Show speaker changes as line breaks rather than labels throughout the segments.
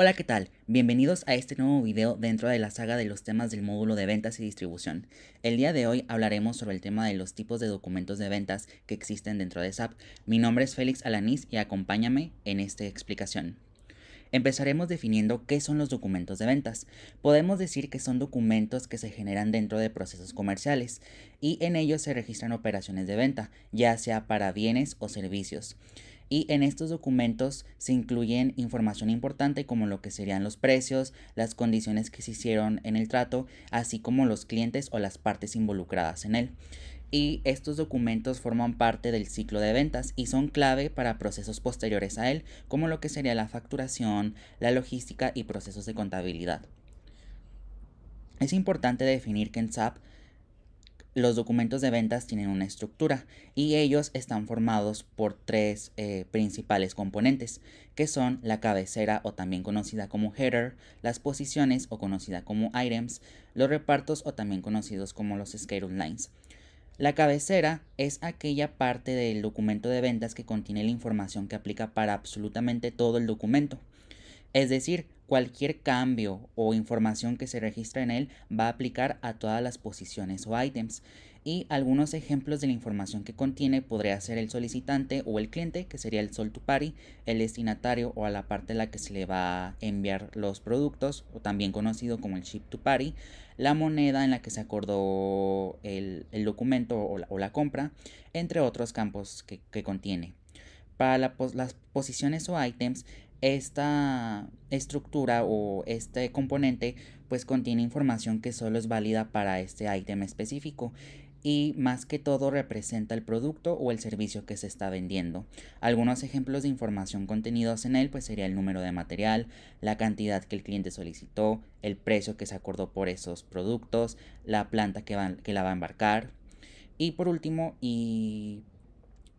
Hola, ¿qué tal? Bienvenidos a este nuevo video dentro de la saga de los temas del módulo de ventas y distribución. El día de hoy hablaremos sobre el tema de los tipos de documentos de ventas que existen dentro de SAP. Mi nombre es Félix Alanís y acompáñame en esta explicación. Empezaremos definiendo qué son los documentos de ventas. Podemos decir que son documentos que se generan dentro de procesos comerciales y en ellos se registran operaciones de venta, ya sea para bienes o servicios. Y en estos documentos se incluyen información importante como lo que serían los precios, las condiciones que se hicieron en el trato, así como los clientes o las partes involucradas en él. Y estos documentos forman parte del ciclo de ventas y son clave para procesos posteriores a él, como lo que sería la facturación, la logística y procesos de contabilidad. Es importante definir que en SAP los documentos de ventas tienen una estructura y ellos están formados por tres principales componentes, que son la cabecera o también conocida como header, las posiciones o conocida como items, los repartos o también conocidos como los schedule lines. La cabecera es aquella parte del documento de ventas que contiene la información que aplica para absolutamente todo el documento. Es decir, cualquier cambio o información que se registra en él va a aplicar a todas las posiciones o ítems. Y algunos ejemplos de la información que contiene podría ser el solicitante o el cliente, que sería el sold to party, el destinatario o a la parte a la que se le va a enviar los productos, o también conocido como el ship to party, la moneda en la que se acordó el documento o la compra, entre otros campos que contiene. Para las posiciones o ítems, esta estructura o este componente pues contiene información que solo es válida para este ítem específico y más que todo representa el producto o el servicio que se está vendiendo. Algunos ejemplos de información contenidos en él pues sería el número de material, la cantidad que el cliente solicitó, el precio que se acordó por esos productos, la planta que la va a embarcar y por último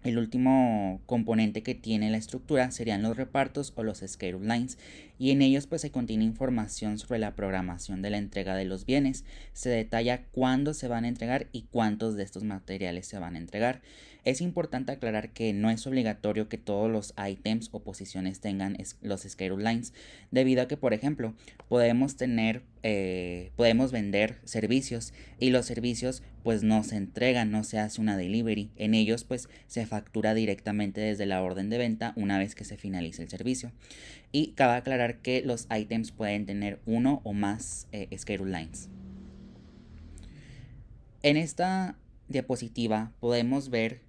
el último componente que tiene la estructura serían los repartos o los schedule lines, y en ellos pues se contiene información sobre la programación de la entrega de los bienes. Se detalla cuándo se van a entregar y cuántos de estos materiales se van a entregar. Es importante aclarar que no es obligatorio que todos los ítems o posiciones tengan los schedule lines, debido a que, por ejemplo, podemos vender servicios y los servicios pues no se entregan, no se hace una delivery. En ellos pues se factura directamente desde la orden de venta una vez que se finalice el servicio. Y cabe aclarar que los ítems pueden tener uno o más schedule lines. En esta diapositiva podemos ver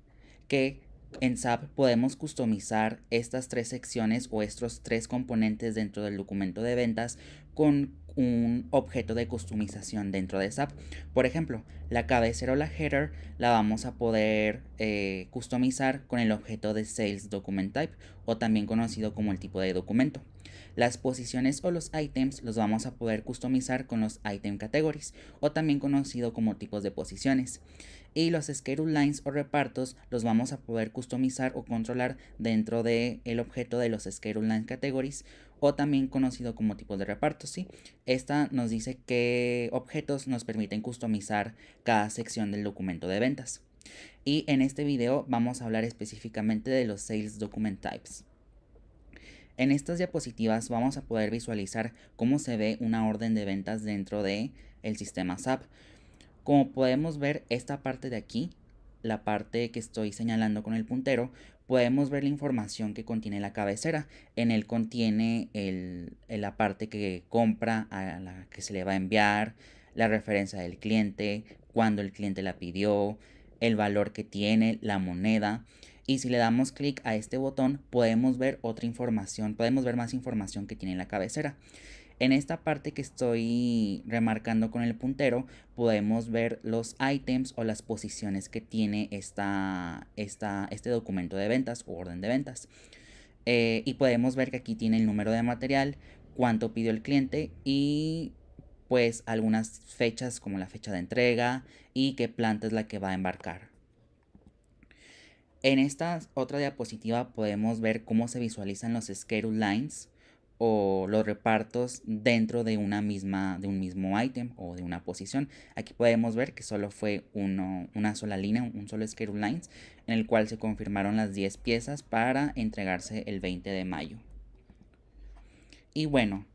que en SAP podemos customizar estas tres secciones o estos tres componentes dentro del documento de ventas con un objeto de customización dentro de SAP. Por ejemplo, la cabecera o la header la vamos a poder customizar con el objeto de Sales Document Type, o también conocido como el tipo de documento. Las posiciones o los ítems los vamos a poder customizar con los item categories, o también conocido como tipos de posiciones. Y los schedule lines o repartos los vamos a poder customizar o controlar dentro del objeto de los schedule line categories, o también conocido como tipos de repartos, ¿sí? Esta nos dice qué objetos nos permiten customizar cada sección del documento de ventas. Y en este video vamos a hablar específicamente de los Sales Document Types. En estas diapositivas vamos a poder visualizar cómo se ve una orden de ventas dentro de el sistema SAP. Como podemos ver, esta parte de aquí, la parte que estoy señalando con el puntero, podemos ver la información que contiene la cabecera. En él contiene la parte que compra, a la que se le va a enviar, la referencia del cliente, cuándo el cliente la pidió, el valor que tiene, la moneda. Y si le damos clic a este botón, podemos ver otra información, podemos ver más información que tiene la cabecera. En esta parte que estoy remarcando con el puntero, podemos ver los ítems o las posiciones que tiene este documento de ventas o orden de ventas. Y podemos ver que aquí tiene el número de material, cuánto pidió el cliente y pues algunas fechas como la fecha de entrega y qué planta es la que va a embarcar. En esta otra diapositiva podemos ver cómo se visualizan los schedule lines o los repartos dentro de un mismo ítem o de una posición. Aquí podemos ver que solo fue una sola línea, un solo schedule lines, en el cual se confirmaron las 10 piezas para entregarse el 20 de mayo. Y bueno,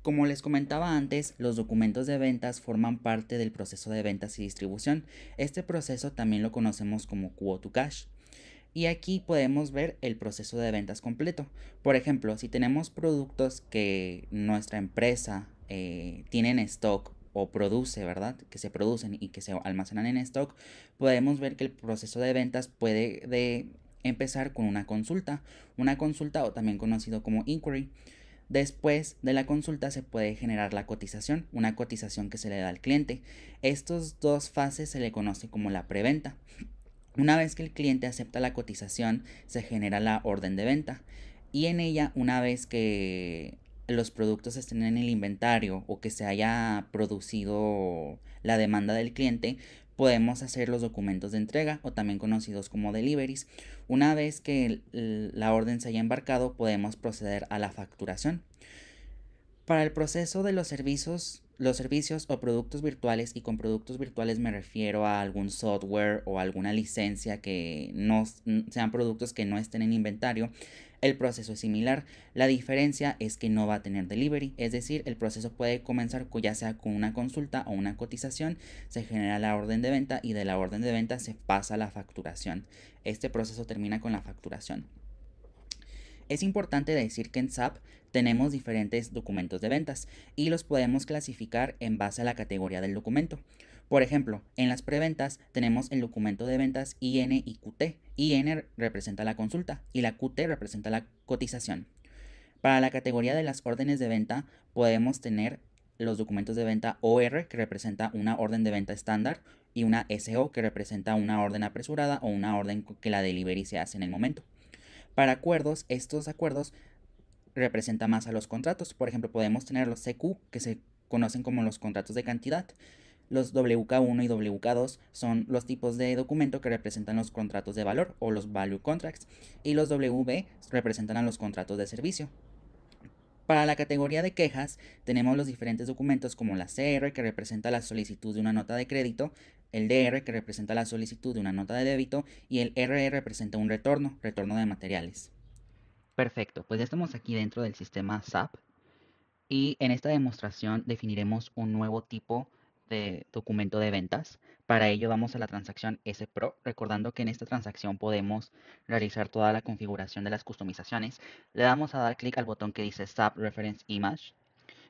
como les comentaba antes, los documentos de ventas forman parte del proceso de ventas y distribución. Este proceso también lo conocemos como quote to cash. Y aquí podemos ver el proceso de ventas completo. Por ejemplo, si tenemos productos que nuestra empresa tiene en stock o produce, ¿verdad? Que se producen y que se almacenan en stock, podemos ver que el proceso de ventas puede empezar con una consulta o también conocido como inquiry. Después de la consulta se puede generar la cotización, una cotización que se le da al cliente. Estos dos fases se le conoce como la preventa. Una vez que el cliente acepta la cotización, se genera la orden de venta y en ella, una vez que los productos estén en el inventario o que se haya producido la demanda del cliente, podemos hacer los documentos de entrega o también conocidos como deliveries. Una vez que la orden se haya embarcado, podemos proceder a la facturación. Para el proceso de los servicios o productos virtuales, y con productos virtuales me refiero a algún software o alguna licencia que no sean productos que no estén en inventario, el proceso es similar. La diferencia es que no va a tener delivery, es decir, el proceso puede comenzar ya sea con una consulta o una cotización, se genera la orden de venta y de la orden de venta se pasa a la facturación. Este proceso termina con la facturación. Es importante decir que en SAP tenemos diferentes documentos de ventas y los podemos clasificar en base a la categoría del documento. Por ejemplo, en las preventas tenemos el documento de ventas IN y QT. IN representa la consulta y la QT representa la cotización. Para la categoría de las órdenes de venta podemos tener los documentos de venta OR, que representa una orden de venta estándar, y una SO, que representa una orden apresurada o una orden que la delivery se hace en el momento. Para acuerdos, estos acuerdos representan más a los contratos. Por ejemplo, podemos tener los CQ, que se conocen como los contratos de cantidad. Los WK1 y WK2 son los tipos de documento que representan los contratos de valor o los value contracts. Y los WB representan a los contratos de servicio. Para la categoría de quejas tenemos los diferentes documentos como la CR, que representa la solicitud de una nota de crédito, el DR, que representa la solicitud de una nota de débito, y el RR representa un retorno de materiales. Perfecto, pues ya estamos aquí dentro del sistema SAP y en esta demostración definiremos un nuevo tipo de documento de ventas. Para ello vamos a la transacción SPRO, recordando que en esta transacción podemos realizar toda la configuración de las customizaciones. Le damos a dar clic al botón que dice SAP Reference Image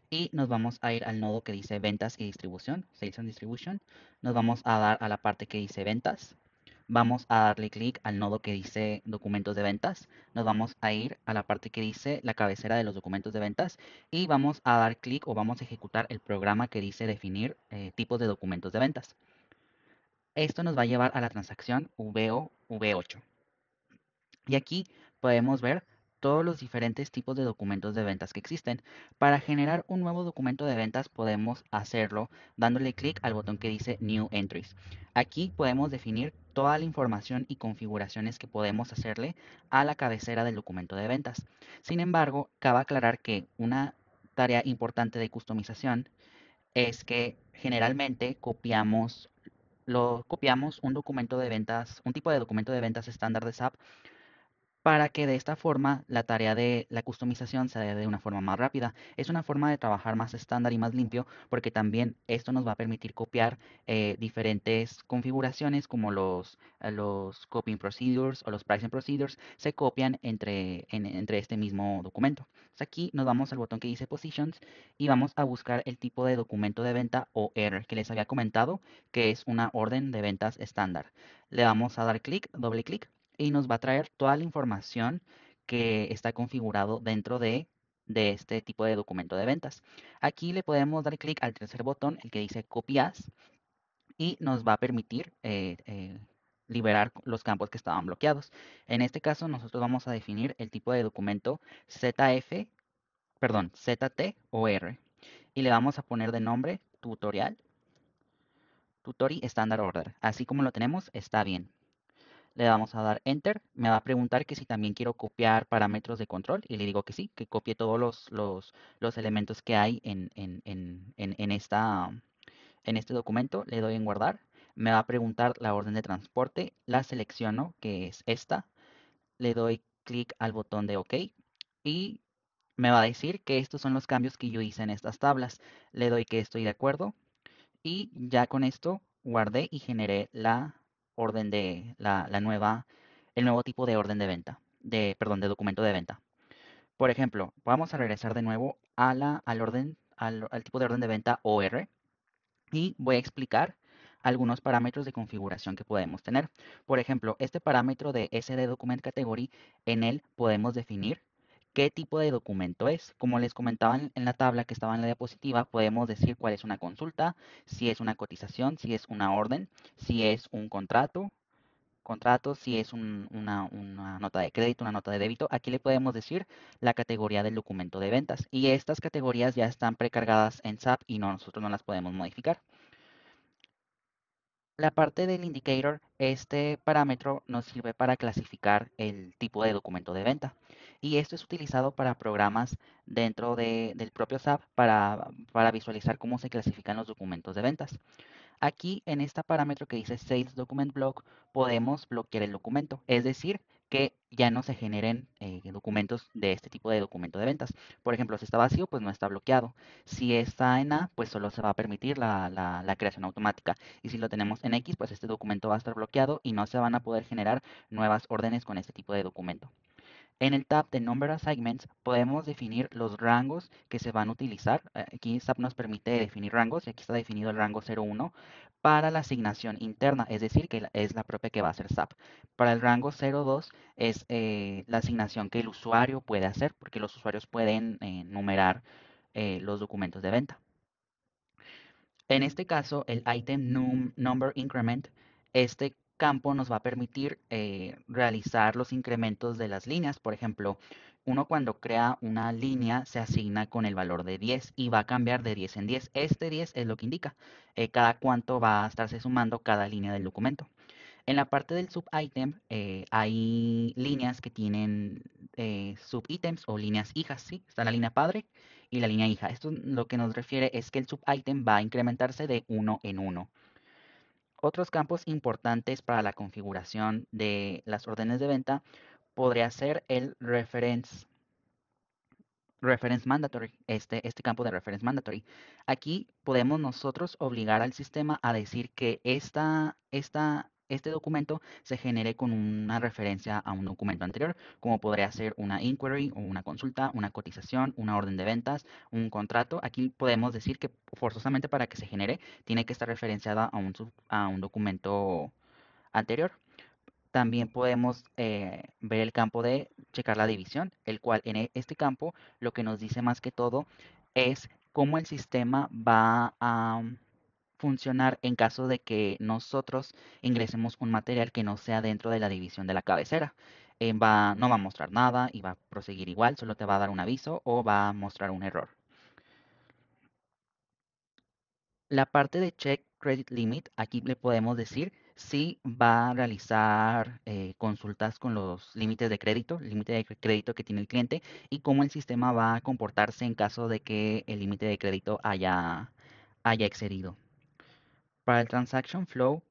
y nos vamos a ir al nodo que dice ventas y distribución, Sales and Distribution. Nos vamos a dar a la parte que dice ventas. Vamos a darle clic al nodo que dice documentos de ventas. Nos vamos a ir a la parte que dice la cabecera de los documentos de ventas y vamos a dar clic o vamos a ejecutar el programa que dice definir tipos de documentos de ventas. Esto nos va a llevar a la transacción VO V8. Y aquí podemos ver todos los diferentes tipos de documentos de ventas que existen. Para generar un nuevo documento de ventas podemos hacerlo dándole clic al botón que dice New Entries. Aquí podemos definir toda la información y configuraciones que podemos hacerle a la cabecera del documento de ventas. Sin embargo, cabe aclarar que una tarea importante de customización es que generalmente copiamos un documento de ventas, un tipo de documento de ventas estándar de SAP para que de esta forma la tarea de la customización se dé de una forma más rápida. Es una forma de trabajar más estándar y más limpio porque también esto nos va a permitir copiar diferentes configuraciones como los copying procedures o los pricing procedures se copian entre este mismo documento. Entonces aquí nos vamos al botón que dice Positions y vamos a buscar el tipo de documento de venta o R que les había comentado que es una orden de ventas estándar. Le vamos a dar clic, doble clic y nos va a traer toda la información que está configurado dentro de este tipo de documento de ventas. Aquí le podemos dar clic al tercer botón, el que dice copias, y nos va a permitir liberar los campos que estaban bloqueados. En este caso, nosotros vamos a definir el tipo de documento ZT o R, y le vamos a poner de nombre tutorial, tutori standard order. Así como lo tenemos, está bien. Le vamos a dar Enter. Me va a preguntar que si también quiero copiar parámetros de control y le digo que sí, que copie todos los elementos que hay en este documento. Le doy en guardar. Me va a preguntar la orden de transporte. La selecciono, que es esta. Le doy clic al botón de OK y Me va a decir que estos son los cambios que yo hice en estas tablas. Le doy que estoy de acuerdo y ya con esto guardé y generé la orden de el nuevo tipo de orden de venta, perdón, de documento de venta. Por ejemplo, vamos a regresar de nuevo al tipo de orden de venta OR y voy a explicar algunos parámetros de configuración que podemos tener. Por ejemplo, este parámetro de SD Document Category, en él podemos definir qué tipo de documento es. Como les comentaba en la tabla que estaba en la diapositiva, podemos decir cuál es una consulta, si es una cotización, si es una orden, si es un contrato, si es una nota de crédito, una nota de débito. Aquí le podemos decir la categoría del documento de ventas. Y estas categorías ya están precargadas en SAP y nosotros no las podemos modificar. La parte del indicator, este parámetro nos sirve para clasificar el tipo de documento de venta. Y esto es utilizado para programas dentro del propio SAP para visualizar cómo se clasifican los documentos de ventas. Aquí en este parámetro que dice Sales Document Block podemos bloquear el documento, es decir, que ya no se generen documentos de este tipo de documento de ventas. Por ejemplo, si está vacío, pues no está bloqueado. Si está en A, pues solo se va a permitir la creación automática. Y si lo tenemos en X, pues este documento va a estar bloqueado y no se van a poder generar nuevas órdenes con este tipo de documento. En el tab de Number Assignments podemos definir los rangos que se van a utilizar. Aquí SAP nos permite definir rangos y aquí está definido el rango 01 para la asignación interna, es decir, que es la propia que va a hacer SAP. Para el rango 02 es la asignación que el usuario puede hacer, porque los usuarios pueden numerar los documentos de venta. En este caso, el item number increment, este campo nos va a permitir realizar los incrementos de las líneas. Por ejemplo, uno cuando crea una línea se asigna con el valor de 10 y va a cambiar de 10 en 10. Este 10 es lo que indica cada cuánto va a estarse sumando cada línea del documento. En la parte del subitem hay líneas que tienen subítems o líneas hijas, ¿sí? Está la línea padre y la línea hija. Esto lo que nos refiere es que el subitem va a incrementarse de uno en uno. Otros campos importantes para la configuración de las órdenes de venta podría ser el Reference Mandatory, este campo de Reference Mandatory. Aquí podemos nosotros obligar al sistema a decir que este documento se genere con una referencia a un documento anterior, como podría ser una inquiry o una consulta, una cotización, una orden de ventas, un contrato. Aquí podemos decir que forzosamente para que se genere tiene que estar referenciada a un documento anterior. También podemos ver el campo de checar la división, el cual en este campo lo que nos dice más que todo es cómo el sistema va a funcionar en caso de que nosotros ingresemos un material que no sea dentro de la división de la cabecera. No va a mostrar nada y va a proseguir igual, solo te va a dar un aviso o va a mostrar un error. La parte de Check Credit Limit, aquí le podemos decir si va a realizar consultas con los límites de crédito, el límite de crédito que tiene el cliente y cómo el sistema va a comportarse en caso de que el límite de crédito haya excedido. Para el Transaction Flow,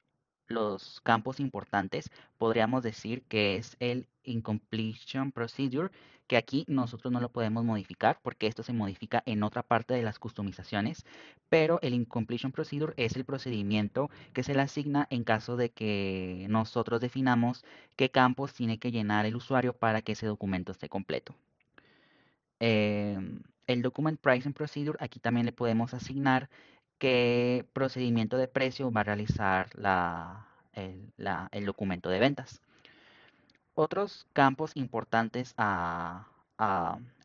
los campos importantes podríamos decir que es el Incompletion Procedure, que aquí nosotros no lo podemos modificar porque esto se modifica en otra parte de las customizaciones, pero el Incompletion Procedure es el procedimiento que se le asigna en caso de que nosotros definamos qué campos tiene que llenar el usuario para que ese documento esté completo. El Document Pricing Procedure, aquí también le podemos asignar qué procedimiento de precio va a realizar el documento de ventas. Otros campos importantes a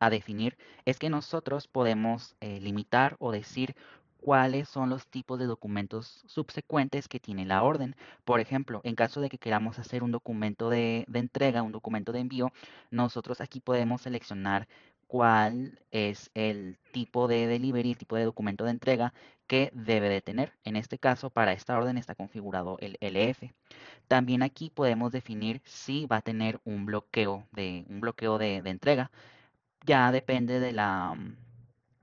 definir es que nosotros podemos limitar o decir cuáles son los tipos de documentos subsecuentes que tiene la orden. Por ejemplo, en caso de que queramos hacer un documento de entrega, un documento de envío, nosotros aquí podemos seleccionar cuál es el tipo de delivery, el tipo de documento de entrega que debe de tener. En este caso, para esta orden está configurado el LF. También aquí podemos definir si va a tener un bloqueo de entrega. Ya depende de la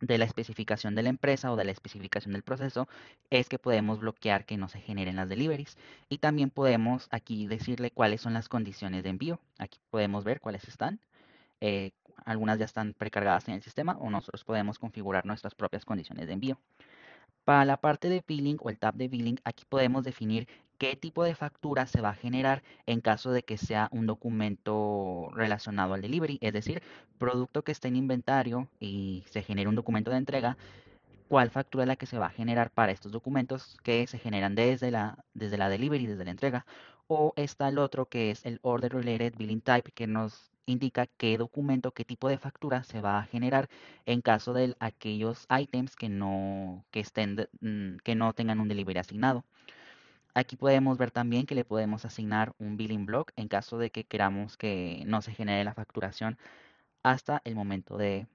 especificación de la empresa o de la especificación del proceso, es que podemos bloquear que no se generen las deliveries. Y también podemos aquí decirle cuáles son las condiciones de envío. Aquí podemos ver cuáles están. algunas ya están precargadas en el sistema o nosotros podemos configurar nuestras propias condiciones de envío. Para la parte de billing o el tab de billing, aquí podemos definir qué tipo de factura se va a generar en caso de que sea un documento relacionado al delivery, es decir, producto que esté en inventario y se genere un documento de entrega, cuál factura es la que se va a generar para estos documentos que se generan desde la delivery, desde la entrega. O está el otro que es el Order Related Billing Type, que nos indica qué documento, qué tipo de factura se va a generar en caso de aquellos items que no tengan un delivery asignado. Aquí podemos ver también que le podemos asignar un billing block en caso de que queramos que no se genere la facturación hasta el momento de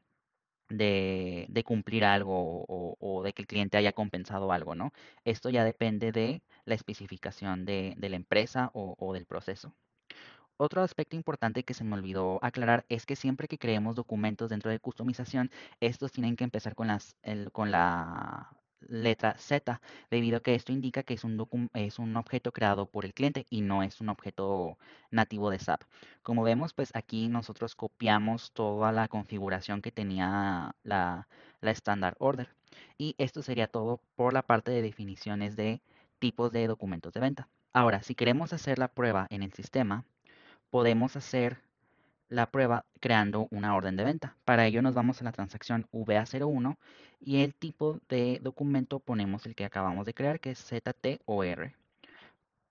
cumplir algo o de que el cliente haya compensado algo, ¿no? Esto ya depende de la especificación de la empresa o del proceso. Otro aspecto importante que se me olvidó aclarar es que siempre que creemos documentos dentro de customización, estos tienen que empezar con la letra Z, debido a que esto indica que es un objeto creado por el cliente y no es un objeto nativo de SAP. Como vemos, pues aquí nosotros copiamos toda la configuración que tenía la Standard Order. Y esto sería todo por la parte de definiciones de tipos de documentos de venta. Ahora, si queremos hacer la prueba en el sistema, podemos hacer la prueba creando una orden de venta. Para ello nos vamos a la transacción VA01 y el tipo de documento ponemos el que acabamos de crear, que es ZTOR.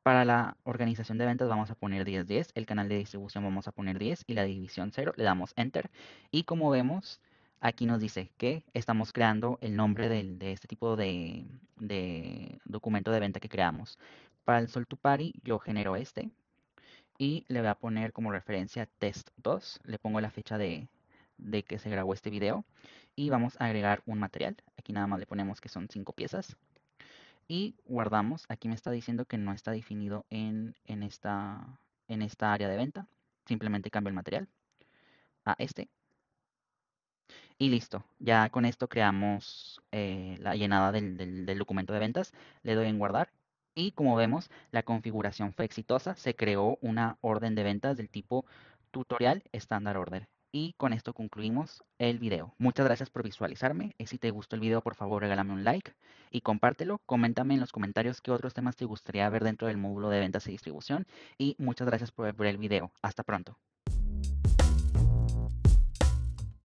Para la organización de ventas vamos a poner 1010, el canal de distribución vamos a poner 10 y la división 0, le damos Enter. Y como vemos, aquí nos dice que estamos creando el nombre de este tipo de documento de venta que creamos. Para el Sol to Party yo genero este, y le voy a poner como referencia test 2. Le pongo la fecha de que se grabó este video y vamos a agregar un material. Aquí nada más le ponemos que son 5 piezas y guardamos. Aquí me está diciendo que no está definido en esta área de venta. Simplemente cambio el material a este y listo. Ya con esto creamos la llenada del documento de ventas. Le doy en guardar. Y como vemos, la configuración fue exitosa. Se creó una orden de ventas del tipo tutorial estándar order. Y con esto concluimos el video. Muchas gracias por visualizarme. Y si te gustó el video, por favor, regálame un like y compártelo. Coméntame en los comentarios qué otros temas te gustaría ver dentro del módulo de ventas y distribución. Y muchas gracias por ver el video. Hasta pronto.